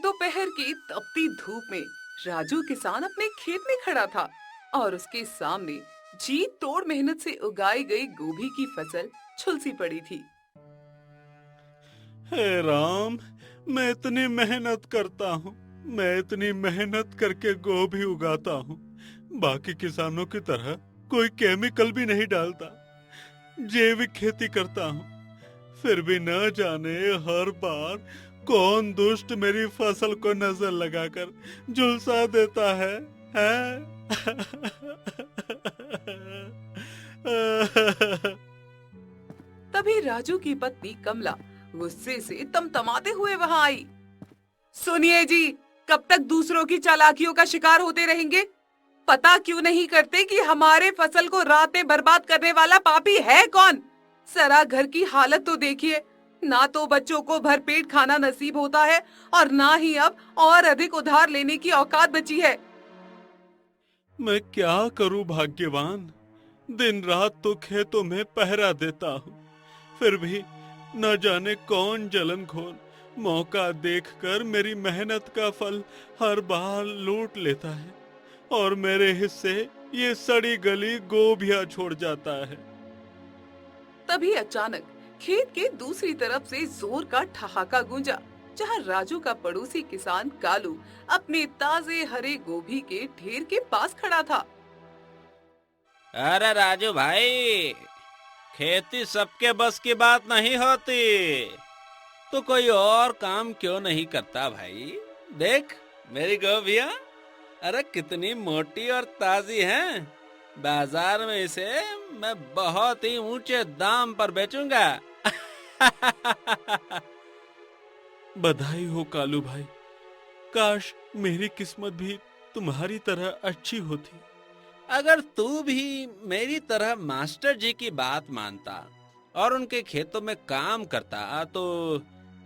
दोपहर की तपती धूप में राजू किसान अपने खेत में खड़ा था और उसके सामने जी तोड़ मेहनत से उगाई गई गोभी की फसल झुलसी पड़ी थी। हे राम, मैं इतनी मेहनत करता हूँ। मैं इतनी मेहनत करके गोभी उगाता हूँ। बाकी किसानों की तरह कोई केमिकल भी नहीं डालता। जैविक खेती करता हूँ। फिर भी न जाने हर बार कौन दुष्ट मेरी फसल को नजर लगाकर झुलसा देता है, हैं? तभी राजू की पत्नी कमला गुस्से से तमतमाते हुए वहां आई। सुनिए जी, कब तक दूसरों की चालाकियों का शिकार होते रहेंगे? पता क्यों नहीं करते कि हमारे फसल को रातें बर्बाद करने वाला पापी है कौन? जरा घर की हालत तो देखिए। ना तो बच्चों को भरपेट खाना नसीब होता है और ना ही अब और अधिक उधार लेने की औकात बची है। मैं क्या करूं भाग्यवान। दिन रात तो खेतों में पहरा देता हूँ। फिर भी न जाने कौन जलनखोर मौका देखकर मेरी मेहनत का फल हर बार लूट लेता है और मेरे हिस्से ये सड़ी गली गोभियां छोड़ जाता है। तभी अचानक खेत के दूसरी तरफ से जोर का ठहाका गूंजा, जहां राजू का पड़ोसी किसान कालू अपने ताजे हरे गोभी के ढेर के पास खड़ा था। अरे राजू भाई, खेती सबके बस की बात नहीं होती। तो कोई और काम क्यों नहीं करता भाई? देख मेरी गोभियां, अरे कितनी मोटी और ताजी हैं। बाजार में इसे मैं बहुत ही ऊंचे दाम पर बेचूंगा। बधाई हो कालू भाई। काश मेरी किस्मत भी तुम्हारी तरह अच्छी होती। अगर तू भी मेरी तरह मास्टर जी की बात मानता और उनके खेतों में काम करता तो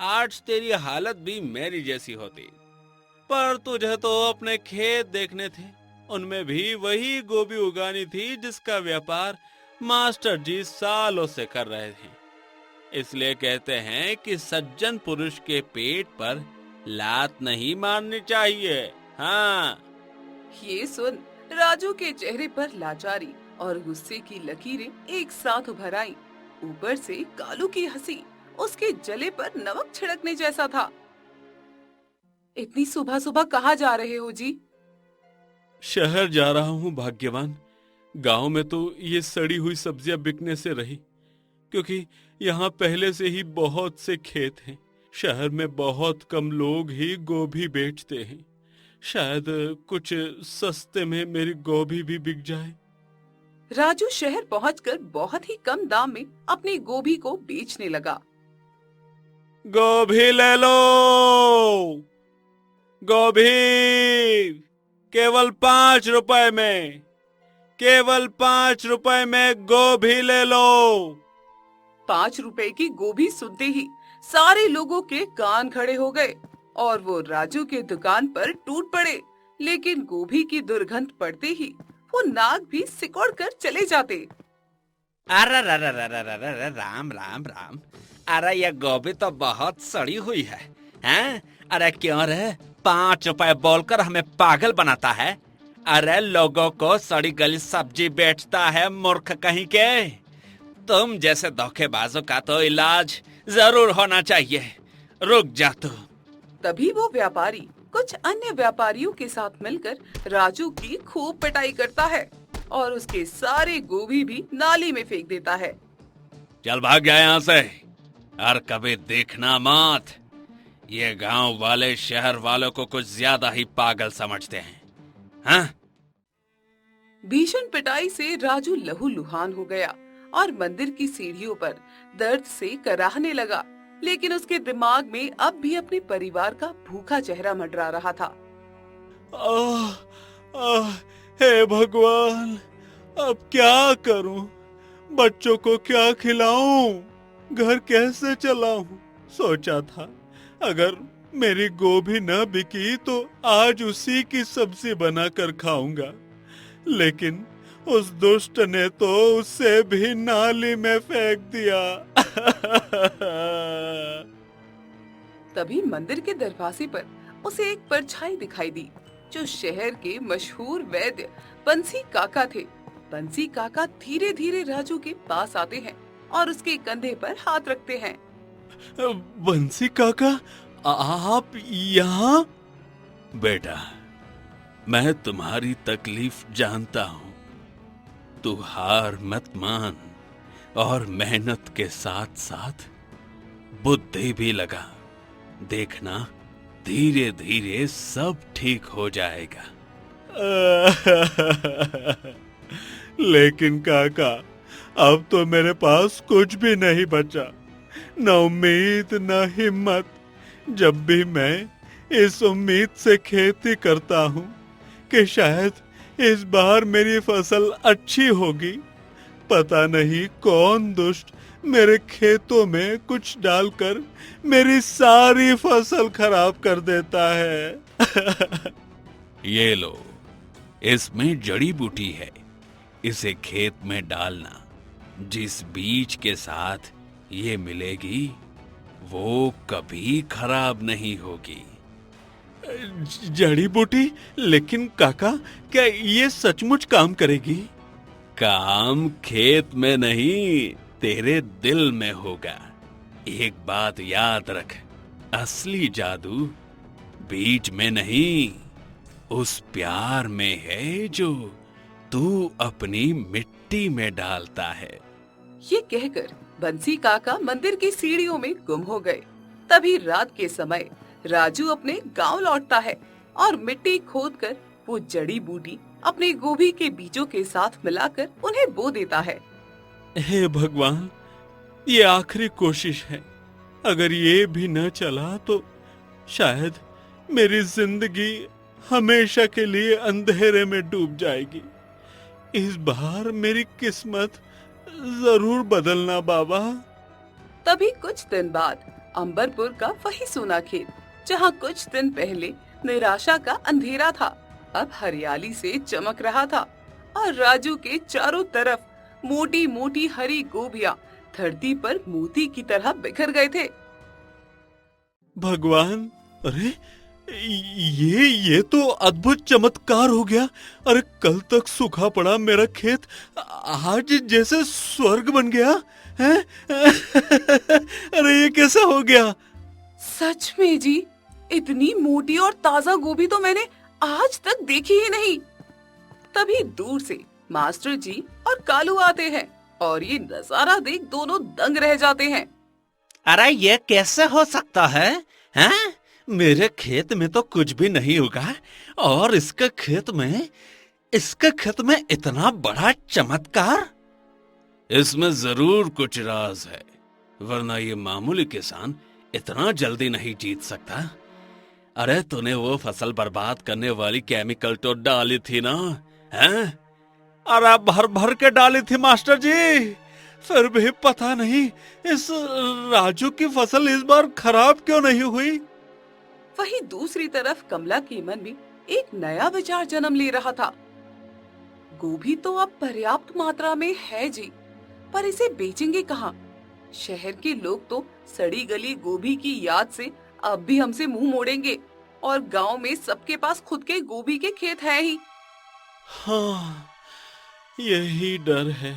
आज तेरी हालत भी मेरी जैसी होती। पर तुझे तो अपने खेत देखने थे। उनमें भी वही गोभी उगानी थी जिसका व्यापार मास्टर जी सालों से कर रहे थे। इसलिए कहते हैं कि सज्जन पुरुष के पेट पर लात नहीं मारनी चाहिए। हाँ। ये सुन राजू के चेहरे पर लाचारी और गुस्से की लकीरें एक साथ उभर आईं। ऊपर से कालू की हंसी उसके जले पर नमक छिड़कने जैसा था। इतनी सुबह सुबह कहाँ जा रहे हो जी? शहर जा रहा हूँ भाग्यवान। गांव में तो ये सड़ी हुई सब्जियां बिकने से रही, क्योंकि यहाँ पहले से ही बहुत से खेत हैं। शहर में बहुत कम लोग ही गोभी बेचते हैं। शायद कुछ सस्ते में मेरी गोभी भी बिक जाए। राजू शहर पहुंचकर बहुत ही कम दाम में अपनी गोभी को बेचने लगा। गोभी ले लो, गोभी केवल 5 रुपए में, केवल 5 रुपए में गोभी ले लो। 5 रुपए की गोभी सुनते ही सारे लोगों के कान खड़े हो गए और वो राजू के दुकान पर टूट पड़े। लेकिन गोभी की दुर्गंध पड़ते ही वो नाक भी सिकोड़ कर चले जाते। अरे राम राम राम। अरे ये गोभी तो बहुत सड़ी हुई है। हैं? अरे क्यों रे, 5 रुपए बोलकर हमें पागल बनाता है? अरे लोगों को सड़ी गली सब्जी बेचता है, मूर्ख कहीं के। तुम जैसे धोखेबाजों का तो इलाज जरूर होना चाहिए। रुक जा तू। तभी वो व्यापारी कुछ अन्य व्यापारियों के साथ मिलकर राजू की खूब पिटाई करता है और उसके सारे गोभी भी नाली में फेंक देता है। चल भाग गया यहाँ से, और कभी देखना मत। ये गांव वाले शहर वालों को कुछ ज्यादा ही पागल समझते हैं। हाँ? भीषण पिटाई से राजू लहूलुहान हो गया और मंदिर की सीढ़ियों पर दर्द से कराहने लगा। लेकिन उसके दिमाग में अब भी अपने परिवार का भूखा चेहरा मंडरा रहा था। आह, आह, हे भगवान, अब क्या करूं? बच्चों को क्या खिलाऊं? घर कैसे चलाऊं? सोचा था अगर मेरी गोभी न बिकी तो आज उसी की सब्जी बनाकर खाऊंगा, लेकिन उस दुष्ट ने तो उसे भी नाली में फेंक दिया। तभी मंदिर के दरवाजे पर उसे एक परछाई दिखाई दी जो शहर के मशहूर वैद्य बंसी काका थे। बंसी काका धीरे धीरे राजू के पास आते हैं और उसके कंधे पर हाथ रखते हैं। बंसी काका, आप यहाँ? बेटा, मैं तुम्हारी तकलीफ जानता हूँ। तू हार मत मान और मेहनत के साथ साथ बुद्धि भी लगा। देखना, धीरे धीरे सब ठीक हो जाएगा। लेकिन काका, अब तो मेरे पास कुछ भी नहीं बचा, न उम्मीद न हिम्मत। जब भी मैं इस उम्मीद से खेती करता हूँ कि शायद इस बार मेरी फसल अच्छी होगी, पता नहीं कौन दुष्ट मेरे खेतों में कुछ डालकर मेरी सारी फसल खराब कर देता है। ये लो, इसमें जड़ी बूटी है, इसे खेत में डालना। जिस बीज के साथ ये मिलेगी वो कभी खराब नहीं होगी। जड़ी बूटी? लेकिन काका, क्या ये सचमुच काम करेगी? काम खेत में नहीं, तेरे दिल में होगा। एक बात याद रख, असली जादू बीज में नहीं, उस प्यार में है जो तू अपनी मिट्टी में डालता है। ये कहकर बंसी काका मंदिर की सीढ़ियों में गुम हो गए। तभी रात के समय राजू अपने गांव लौटता है और मिट्टी खोदकर वो जड़ी बूटी अपने गोभी के बीजों के साथ मिलाकर उन्हें बो देता है। हे भगवान, ये आखिरी कोशिश है। अगर ये भी न चला तो शायद मेरी जिंदगी हमेशा के लिए अंधेरे में डूब जाएगी। इस बार मेरी किस्मत जरूर बदलना बाबा। तभी कुछ दिन बाद अंबरपुर का वही सूना खेत, जहाँ कुछ दिन पहले निराशा का अंधेरा था, अब हरियाली से चमक रहा था और राजू के चारों तरफ मोटी मोटी हरी गोभियां धरती पर मोती की तरह बिखर गए थे। भगवान, अरे ये तो अद्भुत चमत्कार हो गया। अरे कल तक सूखा पड़ा मेरा खेत आज जैसे स्वर्ग बन गया है। अरे ये कैसा हो गया? सच में जी, इतनी मोटी और ताजा गोभी तो मैंने आज तक देखी ही नहीं। तभी दूर से मास्टर जी और कालू आते हैं और ये नजारा देख दोनों दंग रह जाते हैं। अरे ये कैसे हो सकता है? हैं? मेरे खेत में तो कुछ भी नहीं उगा और इसके खेत में इतना बड़ा चमत्कार। इसमें जरूर कुछ राज है, वरना ये मामूली किसान इतना जल्दी नहीं जीत सकता। अरे तूने वो फसल बर्बाद करने वाली केमिकल तो डाली थी ना? हैं? अरे भर भर के डाली थी मास्टर जी, फिर भी पता नहीं इस राजू की फसल इस बार खराब क्यों नहीं हुई। वहीं दूसरी तरफ कमला के मन में एक नया विचार जन्म ले रहा था। गोभी तो अब पर्याप्त मात्रा में है जी, पर इसे बेचेंगे कहाँ? शहर के लोग तो सड़ी गली गोभी की याद से अब भी हमसे मुंह मोड़ेंगे और गांव में सबके पास खुद के गोभी के खेत हैं ही। हाँ, यही डर है।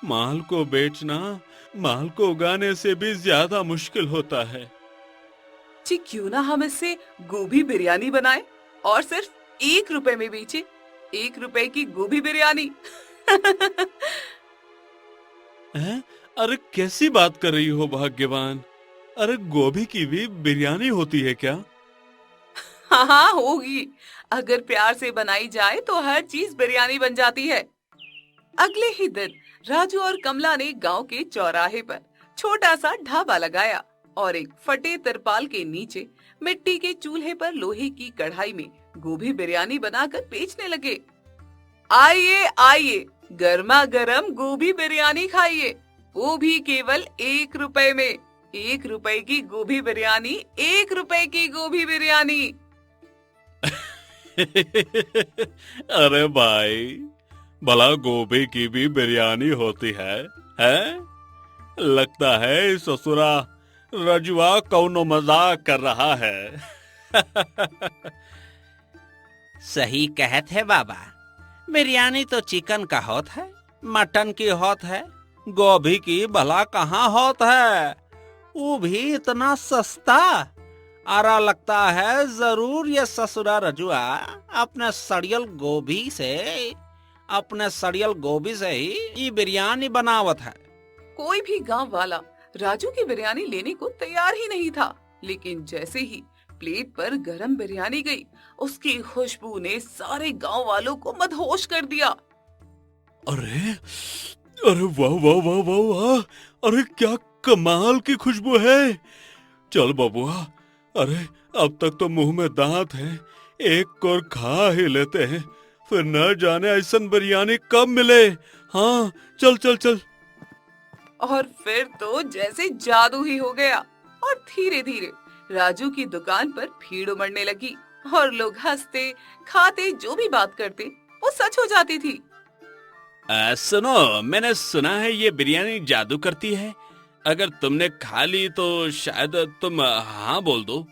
माल को बेचना माल को उगाने से भी ज्यादा मुश्किल होता है। जी क्यों ना हम इससे गोभी बिरयानी बनाएं और सिर्फ 1 रुपए में बेचे। 1 रुपए की गोभी बिरयानी। हैं? अरे कैसी बात कर रही हो भाग्यवान? अरे गोभी की भी बिरयानी होती है क्या? हाँ हाँ होगी। अगर प्यार से बनाई जाए तो हर चीज बिरयानी बन जाती है। अगले ही दिन राजू और कमला ने गांव के चौराहे पर छोटा सा ढाबा लगाया और एक फटे तिरपाल के नीचे मिट्टी के चूल्हे पर लोहे की कढ़ाई में गोभी बिरयानी बनाकर बेचने लगे। आइए आइए, गर्मा गर्म गोभी बिरयानी खाइए, वो भी केवल 1 रुपए में। 1 रुपए की गोभी बिरयानी, 1 रुपए की गोभी बिरयानी। अरे भाई, भला गोभी की भी बिरयानी होती है? लगता है ससुरा रजुआ कौनो मजाक कर रहा है। सही कहत है बाबा। बिरयानी तो चिकन का होत है, मटन की होत है, गोभी की भला कहाँ होत है, वो भी इतना सस्ता। आरा लगता है जरूर ये ससुरा रजुआ अपने सड़ियल गोभी से ही ये बिरयानी बनावत है। कोई भी गांव वाला राजू की बिरयानी लेने को तैयार ही नहीं था, लेकिन जैसे ही प्लेट पर गरम बिरयानी गई, उसकी खुशबू ने सारे गांव वालों को मदहोश कर दिया। अरे अरे वाह वाह वाह वाह वाह, अरे क्या कमाल की खुशबू है। चल बबुआ, अरे अब तक तो मुंह में दांत हैं, एक और खा ही लेते हैं, फिर न जाने ऐसन बिरयानी कब मिले। हाँ चल चल चल। और फिर तो जैसे जादू ही हो गया और धीरे धीरे राजू की दुकान पर भीड़ उमड़ने लगी और लोग हंसते खाते जो भी बात करते वो सच हो जाती थी। सुनो, मैंने सुना है ये बिरयानी जादू करती है। अगर तुमने खा ली तो शायद तुम हाँ बोल दो।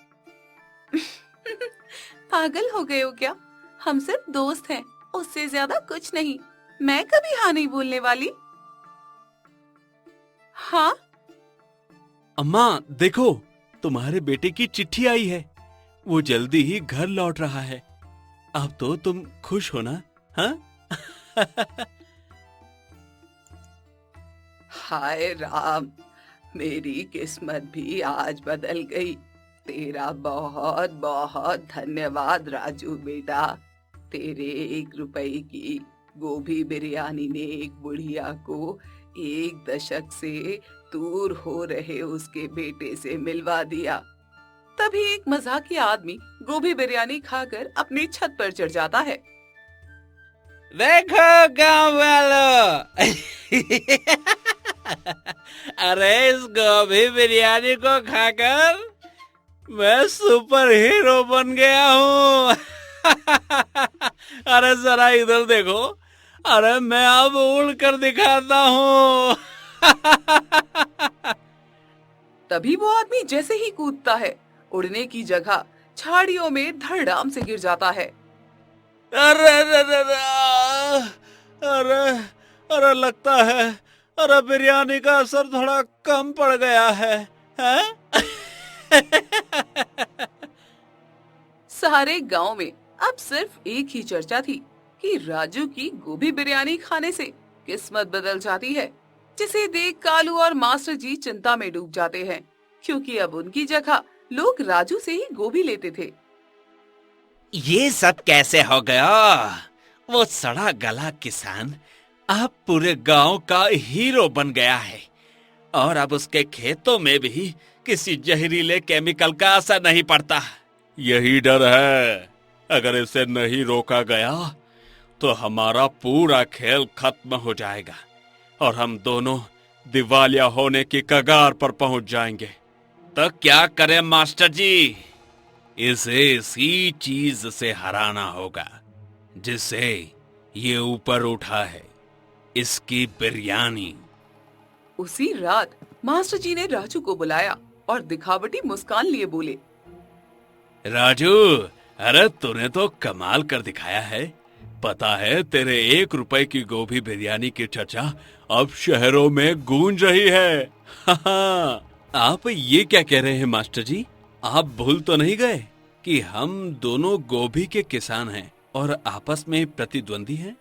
पागल हो गए हो क्या? हम सिर्फ दोस्त हैं, उससे ज्यादा कुछ नहीं। मैं कभी हाँ नहीं बोलने वाली। हाँ अम्मा देखो, तुम्हारे बेटे की चिट्ठी आई है, वो जल्दी ही घर लौट रहा है। अब तो तुम खुश हो ना? हाँ? हाय राम, मेरी किस्मत भी आज बदल गई। तेरा बहुत बहुत धन्यवाद राजू बेटा। तेरे 1 रुपए की गोभी बिरयानी ने एक बुढ़िया को 1 दशक से दूर हो रहे उसके बेटे से मिलवा दिया। तभी एक मजाकिया आदमी गोभी बिरयानी खाकर अपनी छत पर चढ़ जाता है। देखो गांव वालों, अरे इस गोभी बिरयानी को खाकर मैं सुपर हीरो बन गया हूँ। अरे जरा इधर देखो, अरे मैं अब उड़ कर दिखाता हूँ। तभी वो आदमी जैसे ही कूदता है, उड़ने की जगह झाड़ियों में धड़ाम से गिर जाता है। अरे अरे अरे अरे अरे लगता है अरे बिरयानी का असर थोड़ा कम पड़ गया है, हैं? सारे गांव में अब सिर्फ एक ही चर्चा थी कि राजू की गोभी बिरयानी खाने से किस्मत बदल जाती है, जिसे देख कालू और मास्टर जी चिंता में डूब जाते हैं, क्योंकि अब उनकी जगह लोग राजू से ही गोभी लेते थे। ये सब कैसे हो गया? वो सड़ा गला किसान अब पूरे गांव का हीरो बन गया है और अब उसके खेतों में भी किसी जहरीले केमिकल का असर नहीं पड़ता। यही डर है, अगर इसे नहीं रोका गया तो हमारा पूरा खेल खत्म हो जाएगा और हम दोनों दिवालिया होने की कगार पर पहुंच जाएंगे। तो क्या करें मास्टर जी? इसे इसी चीज से हराना होगा जिससे ये ऊपर उठा है, इसकी बिरयानी। उसी रात मास्टर जी ने राजू को बुलाया और दिखावटी मुस्कान लिए बोले, राजू, अरे तूने तो कमाल कर दिखाया है। पता है तेरे 1 रुपए की गोभी बिरयानी की चर्चा अब शहरों में गूंज रही है। हाँ, आप ये क्या कह रहे हैं मास्टर जी? आप भूल तो नहीं गए कि हम दोनों गोभी के किसान हैं और आपस में प्रतिद्वंदी हैं?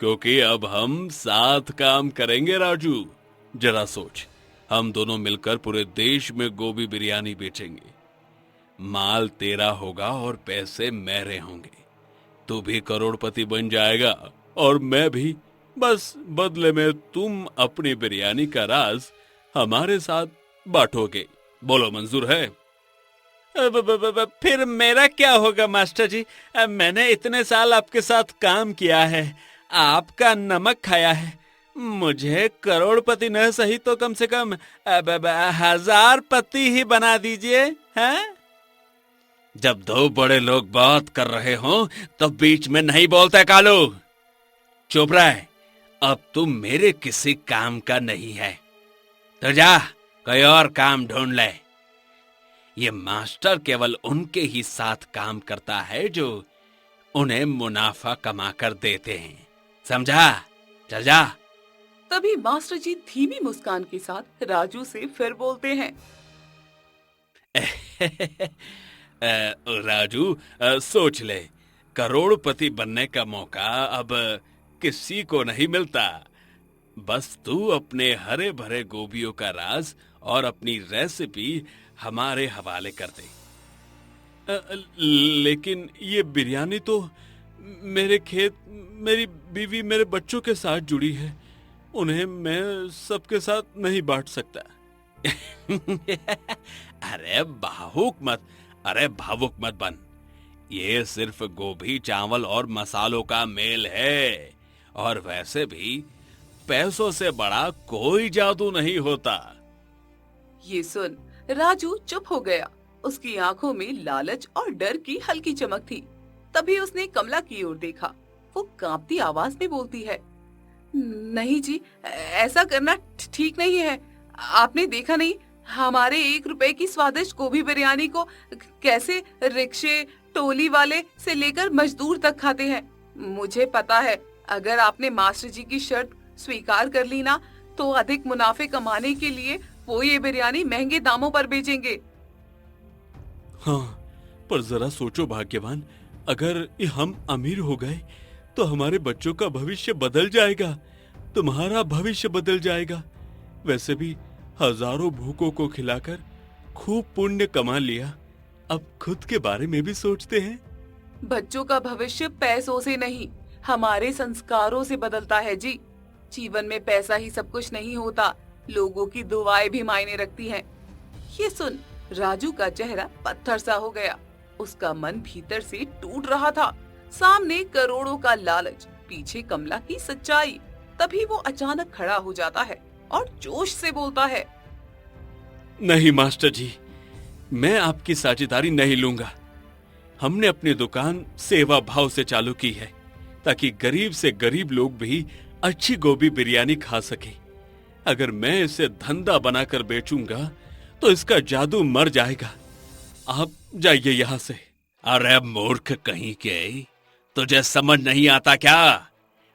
क्योंकि अब हम साथ काम करेंगे राजू। जरा सोच, हम दोनों मिलकर पूरे देश में गोभी बिरयानी बेचेंगे। माल तेरा होगा और पैसे मेरे होंगे। तू भी करोड़पति बन जाएगा और मैं भी। बस बदले में तुम अपनी बिरयानी का राज हमारे साथ बांटोगे। बोलो, मंजूर है? फिर मेरा क्या होगा मास्टर जी? मैंने इतने साल आपके साथ काम किया है, आपका नमक खाया है। मुझे करोड़पति न सही तो कम से कम 1000 पति ही बना दीजिए, हैं? जब दो बड़े लोग बात कर रहे हो तो बीच में नहीं बोलते कालू। चुप रहे, अब तुम मेरे किसी काम का नहीं है, तो जा कोई और काम ढूंढ ले। ये मास्टर केवल उनके ही साथ काम करता है जो उन्हें मुनाफा कमा कर देते हैं, समझा? चल जा। तभी मास्टर जी धीमी मुस्कान के साथ राजू से फिर बोलते हैं। राजू, सोच ले, करोड़पति बनने का मौका अब किसी को नहीं मिलता। बस तू अपने हरे भरे गोभियों का राज और अपनी रेसिपी हमारे हवाले कर दे। लेकिन ये बिरयानी तो मेरे खेत, मेरी बीवी, मेरे बच्चों के साथ जुड़ी है, उन्हें मैं सबके साथ नहीं बांट सकता। अरे भावुक मत बन। ये सिर्फ गोभी, चावल और मसालों का मेल है, और वैसे भी पैसों से बड़ा कोई जादू नहीं होता। ये सुन राजू चुप हो गया। उसकी आंखों में लालच और डर की हल्की चमक थी। तभी उसने कमला की ओर देखा। वो कांपती आवाज में बोलती है, नहीं जी, ऐसा करना ठीक नहीं है। आपने देखा नहीं हमारे 1 रुपए की स्वादिष्ट गोभी बिरयानी को कैसे रिक्शे, टोली वाले से लेकर मजदूर तक खाते हैं। मुझे पता है अगर आपने मास्टर जी की शर्त स्वीकार कर ली ना, तो अधिक मुनाफे कमाने के लिए वो ये बिरयानी महंगे दामों पर बेचेंगे। हाँ, पर जरा सोचो भाग्यवान, अगर हम अमीर हो गए तो हमारे बच्चों का भविष्य बदल जाएगा, तुम्हारा भविष्य बदल जाएगा। वैसे भी हजारों भूखों को खिलाकर खूब पुण्य कमा लिया, अब खुद के बारे में भी सोचते हैं। बच्चों का भविष्य पैसों से नहीं, हमारे संस्कारों से बदलता है जी। जीवन में पैसा ही सब कुछ नहीं होता, लोगों की दुआएं भी मायने रखती हैं। ये सुन राजू का चेहरा पत्थर सा हो गया। उसका मन भीतर से टूट रहा था। सामने करोड़ों का लालच, पीछे कमला की सच्चाई। तभी वो अचानक खड़ा हो जाता है और जोश से बोलता है, नहीं मास्टर जी, मैं आपकी साझेदारी नहीं लूंगा। हमने अपनी दुकान सेवा भाव से चालू की है, ताकि गरीब से गरीब लोग भी अच्छी गोभी बिरयानी खा सके। अगर मैं इसे धंधा बनाकर बेचूंगा तो इसका जादू मर जाएगा। आप जाइए यहाँ से। अरे मूर्ख कहीं के, तुझे समझ नहीं आता क्या?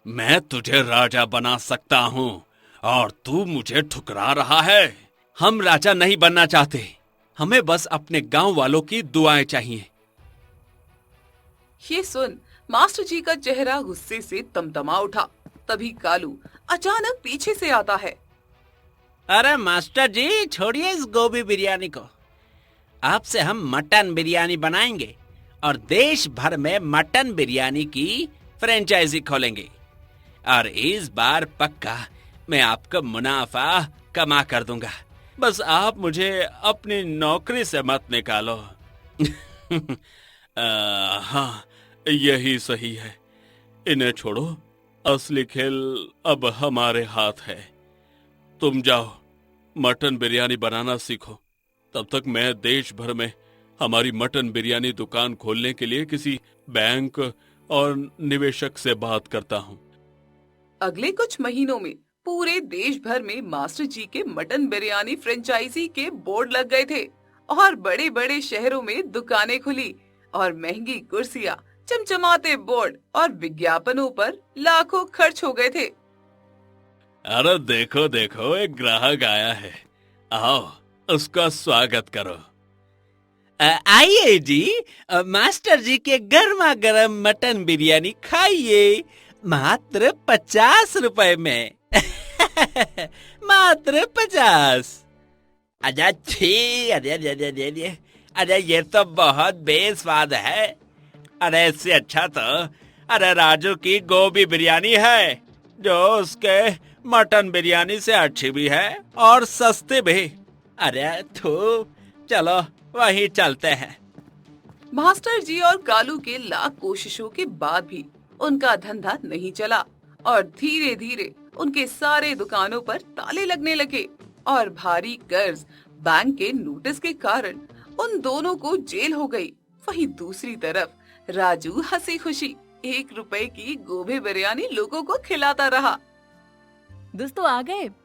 मैं तुझे राजा बना सकता हूँ और तू मुझे ठुकरा रहा है। हम राजा नहीं बनना चाहते, हमें बस अपने गांव वालों की दुआएं चाहिए। ये सुन मास्टर जी का चेहरा गुस्से से तमतमा उठा। तभी कालू अचानक पीछे से आता है। अरे मास्टर जी, छोड़िए इस गोभी बिरयानी को। आपसे हम मटन बिरयानी बनाएंगे और देश भर में मटन बिरयानी की फ्रेंचाइजी खोलेंगे, और इस बार पक्का मैं आपका मुनाफा कमा कर दूंगा। बस आप मुझे अपनी नौकरी से मत निकालो। हाँ, यही सही है। इन्हें छोड़ो, असली खेल अब हमारे हाथ है। तुम जाओ मटन बिरयानी बनाना सीखो। तब तक मैं देश भर में हमारी मटन बिरयानी दुकान खोलने के लिए किसी बैंक और निवेशक से बात करता हूँ। अगले कुछ महीनों में पूरे देश भर में मास्टर जी के मटन बिरयानी फ्रेंचाइजी के बोर्ड लग गए थे, और बड़े बड़े शहरों में दुकानें खुली, और महंगी कुर्सियां, चमचमाते बोर्ड और विज्ञापनों पर लाखों खर्च हो गए थे। अरे देखो देखो, एक ग्राहक आया है, आओ उसका स्वागत करो। आइए जी, मास्टर जी के गर्मा गर्म मटन बिरयानी खाइए, मात्र 50 रुपए में। मात्र 50। अरे छी, अरे ये तो बहुत बेस्वाद है। अरे इससे अच्छा तो अरे राजू की गोभी बिरयानी है, जो उसके मटन बिरयानी से अच्छी भी है और सस्ती भी। अरे थू, चलो वहीं चलते हैं। मास्टर जी और कालू के लाख कोशिशों के बाद भी उनका धंधा नहीं चला, और धीरे धीरे उनके सारे दुकानों पर ताले लगने लगे, और भारी कर्ज, बैंक के नोटिस के कारण उन दोनों को जेल हो गई। वहीं दूसरी तरफ राजू हंसी खुशी 1 रुपए की गोभी बिरयानी लोगों को खिलाता रहा। दोस्तों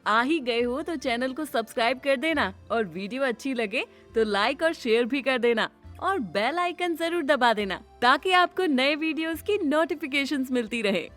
आ ही गए हो तो चैनल को सब्सक्राइब कर देना और वीडियो अच्छी लगे तो लाइक और शेयर भी कर देना और बेल आइकन जरूर दबा देना ताकि आपको नए वीडियोस की नोटिफिकेशंस मिलती रहे।